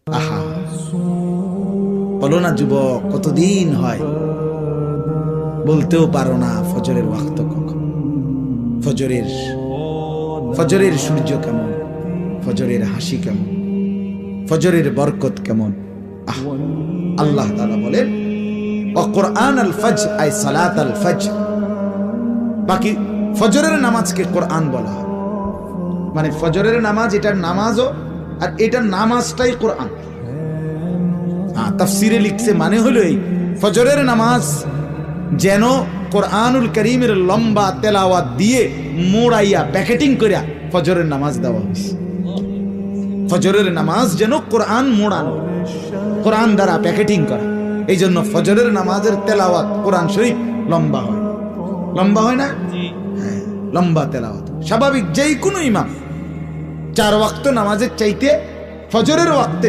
আহা, বলো না যুবক, কতদিন হয় বলতেও পারো না ফজরের ওয়াক্ত কখন, ফজরের সূর্য কেমন, ফজরের হাসি কেমন, ফজরের বরকত কেমন। আল্লাহ তাআলা বলেন কুরআন আল ফজর আই সালাত আল ফজর। বাকি ফজরের নামাজকে কোরআন বলা হয়, মানে ফজরের নামাজ এটার নামাজও, আর এটার নামাজটাই কোরআন। তাফসিরে লিখছে মানে হলো এই ফজরের নামাজ যেন কোরআনুল কারীমের লম্বা তেলাওয়াত দিয়ে মোড়াইয়া প্যাকেটিং করিয়া ফজরের নামাজ দেওয়া হয়েছে। ফজরের নামাজ যেন কোরআন মোড়ানো, কোরআন দ্বারা প্যাকেটিং করা। এই জন্য ফজরের নামাজের তেলাওয়াত কোরআন শরীফ লম্বা হয়, লম্বা হয় না? হ্যাঁ, লম্বা তেলাওয়াত স্বাভাবিক। যেই কোনো ইমাম 4 ওয়াক্ত নামাজের চাইতে ফজরের ওয়াক্তে